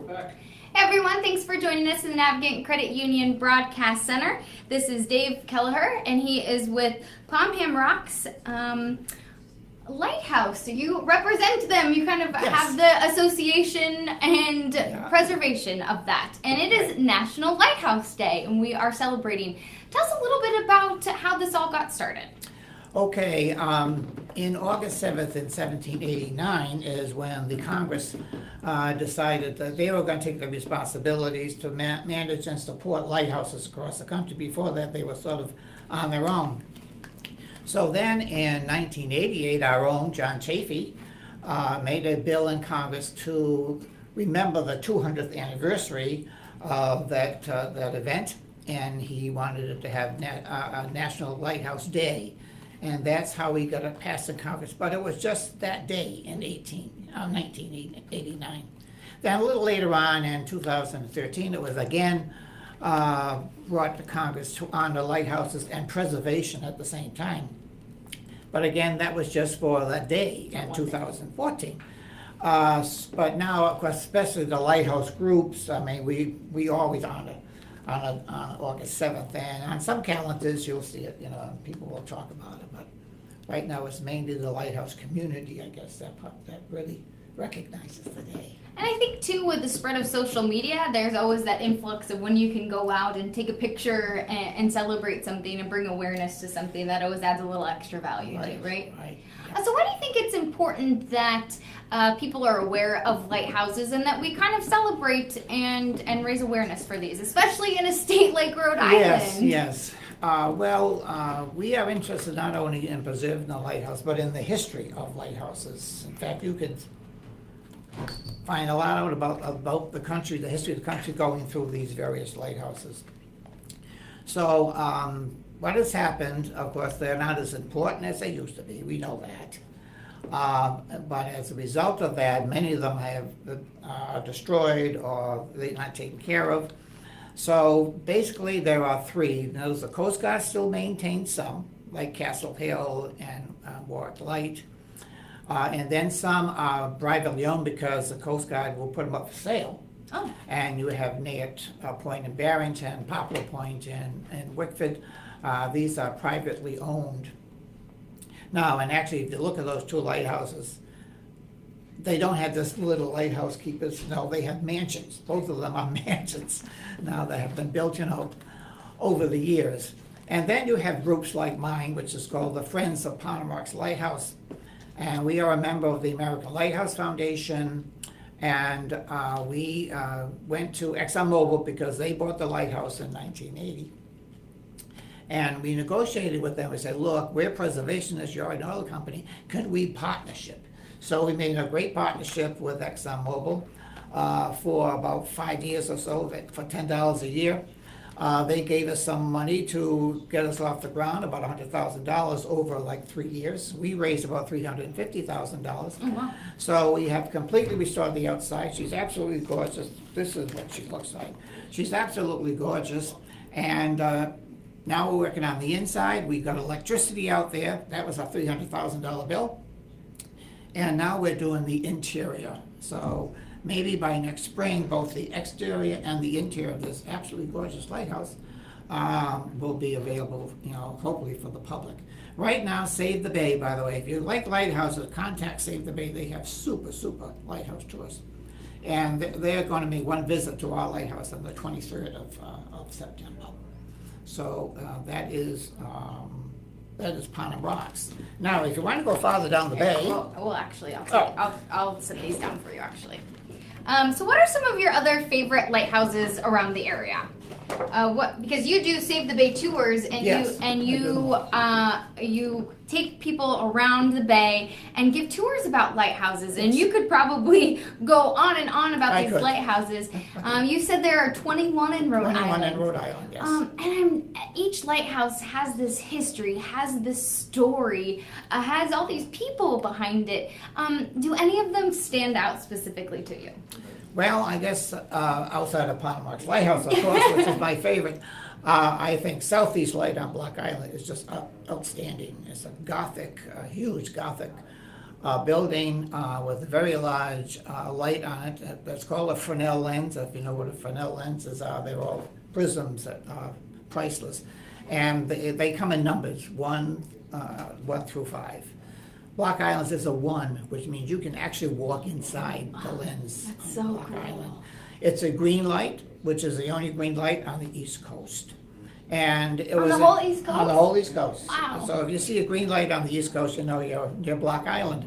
Hey everyone, thanks for joining us in the Navigant Credit Union Broadcast Center. This is Dave Kelleher, and he is with Pomham Rocks Lighthouse. You represent them. You kind of have the association and preservation of that. And it is National Lighthouse Day, and we are celebrating. Tell us a little bit about how this all got started. Okay, in August 7th in 1789 is when the Congress decided that they were going to take the responsibilities to manage and support lighthouses across the country. Before that, they were sort of on their own. So then in 1988, our own John Chafee made a bill in Congress to remember the 200th anniversary of that event, and he wanted it to have a National Lighthouse Day. And that's how we got it passed in Congress. But it was just that day in 1989. Then a little later on in 2013, it was again brought to Congress to honor lighthouses and preservation at the same time. But again, that was just for that day in 2014. But now, of course, especially the lighthouse groups, I mean, we always honor on August 7th, and on some calendars you'll see it, and people will talk about it, but right now it's mainly the lighthouse community, I guess, that really recognizes the day. And I think, too, with the spread of social media, there's always that influx of when you can go out and take a picture and celebrate something and bring awareness to something. That always adds a little extra value to it, right? Right. So why do you think it's important that people are aware of lighthouses and that we kind of celebrate and raise awareness for these, especially in a state like Rhode Island? Yes. We are interested not only in preserving the lighthouse, but in the history of lighthouses. In fact, you could find a lot out about the country, the history of the country going through these various lighthouses. So what has happened, of course, they're not as important as they used to be. We know that. But as a result of that, many of them have destroyed or they're not taken care of. So basically there are three. Now, the Coast Guard still maintains some, like Castle Hill and Warwick Light. And then some are privately owned because the Coast Guard will put them up for sale. Oh. And you have Nate Point in Barrington, Poplar Point in Wickford. These are privately owned. Now, and actually, if you look at those two lighthouses, they don't have this little lighthouse keepers. No, they have mansions. Both of them are mansions now that have been built, over the years. And then you have groups like mine, which is called the Friends of Pomham Rocks Lighthouse. And we are a member of the American Lighthouse Foundation. And we went to ExxonMobil because they bought the lighthouse in 1980. And we negotiated with them. We said, look, we're preservationists, you're an oil company. Could we partnership? So we made a great partnership with ExxonMobil for about 5 years or so, for $10 a year. They gave us some money to get us off the ground, about $100,000 over like 3 years. We raised about $350,000. Oh, wow. So we have completely restored the outside. She's absolutely gorgeous. This is what she looks like. She's absolutely gorgeous. And now we're working on the inside. We've got electricity out there. That was a $300,000 bill. And now we're doing the interior. So maybe by next spring, both the exterior and the interior of this absolutely gorgeous lighthouse will be available, hopefully for the public. Right now, Save the Bay, by the way, if you like lighthouses, contact Save the Bay. They have super lighthouse tours. And they're going to make one visit to our lighthouse on the 23rd of September. So that is Pomham Rocks. Now, if you want to go farther down the bay... Well, actually, I'll set these down for you, actually. So what are some of your other favorite lighthouses around the area? Because you do Save the Bay tours, and you take people around the bay and give tours about lighthouses, and you could probably go on and on about these lighthouses. You said there are 21 in Rhode Island. 21 in Rhode Island, yes. And each lighthouse has this history, has this story, has all these people behind it. Do any of them stand out specifically to you? Well, I guess outside of Pomham Rocks Lighthouse, of course, which is my favorite, I think Southeast Light on Block Island is just outstanding. It's a Gothic, huge Gothic building with a very large light on it. That's called a Fresnel lens. If you know what a Fresnel lenses are, they're all prisms that are priceless. And they come in numbers, 1 through 5. Block Islands is a 1, which means you can actually walk inside the lens. That's so Block cool. Island. It's a green light, which is the only green light on the East Coast. And it was the whole East Coast? On the whole East Coast. Wow. So if you see a green light on the East Coast, you know you're Block Island.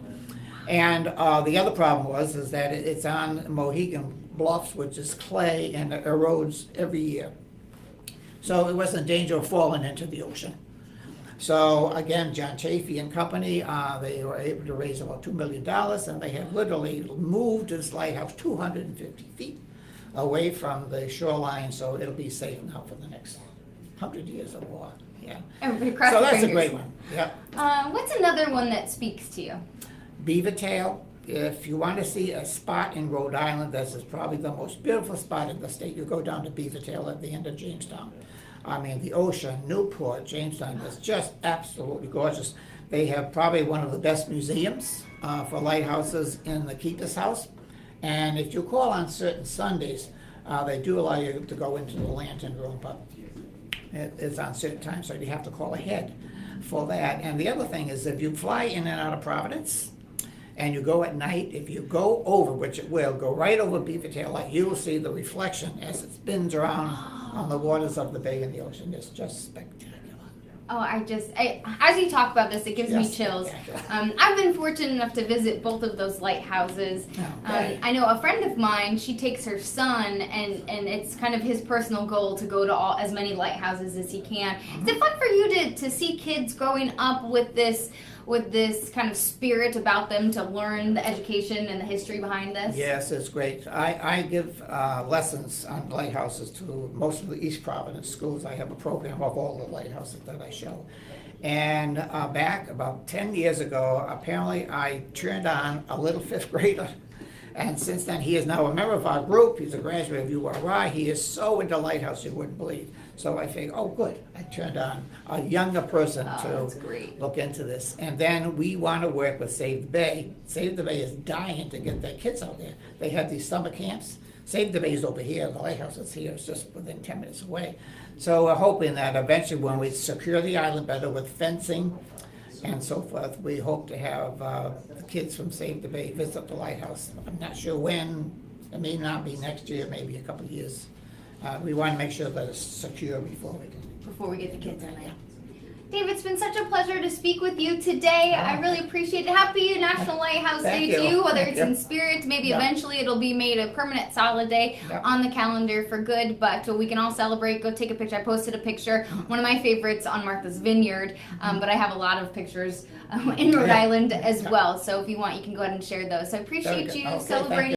And the other problem is that it's on Mohegan Bluffs, which is clay, and it erodes every year. So it was in danger of falling into the ocean. So again, John Chafee and company, they were able to raise about $2 million, and they have literally moved this lighthouse 250 feet away from the shoreline, so it'll be safe now for the next 100 years or more. Yeah. Everybody cross So their that's a fingers. great one. Yeah. What's another one that speaks to you? Beaver Tail. If you want to see a spot in Rhode Island, this is probably the most beautiful spot in the state. You go down to Beaver Tail at the end of Jamestown. I mean, the ocean, Newport, Jamestown is just absolutely gorgeous. They have probably one of the best museums for lighthouses in the Keeper's House. And if you call on certain Sundays, they do allow you to go into the lantern room, but it's on certain times, so you have to call ahead for that. And the other thing is, if you fly in and out of Providence, and you go at night, if you go over, which it will, go right over Beaver Tail Light, you will see the reflection as it spins around on the waters of the bay and the ocean. It's just spectacular. Oh, as you talk about this, it gives me Yes, chills. spectacular. I've been fortunate enough to visit both of those lighthouses. Okay. I know a friend of mine, she takes her son, and it's kind of his personal goal to go to as many lighthouses as he can. Is it fun for you to see kids growing up with this kind of spirit about them to learn the education and the history behind this? Yes, it's great. I give lessons on lighthouses to most of the East Providence schools. I have a program of all the lighthouses that I show. And back about 10 years ago, apparently I turned on a little 5th grader. And since then, he is now a member of our group. He's a graduate of URI. He is so into Lighthouse, you wouldn't believe. So I figured, oh, good. I turned on a younger person that's to great. look into this. And then we want to work with Save the Bay. Save the Bay is dying to get their kids out there. They have these summer camps. Save the Bay is over here. The Lighthouse is here. It's just within 10 minutes away. So we're hoping that eventually when we secure the island better with fencing and so forth, we hope to have the kids from Save the Bay visit the Lighthouse. I'm not sure when. It may not be next year, maybe a couple of years. We want to make sure that it's secure before we get the kids in there. Yeah. Dave, it's been such a pleasure to speak with you today. I really appreciate it. Happy National Lighthouse Day Thank to you. you, whether Thank it's you. in spirit, maybe Yeah. eventually it'll be made a permanent solid day Yeah. on the calendar for good, but we can all celebrate. Go take a picture. I posted a picture, one of my favorites on Martha's Vineyard, but I have a lot of pictures in Rhode Yeah. Island as well, so if you want, you can go ahead and share those. So I appreciate Okay. you Okay, thank celebrating. you.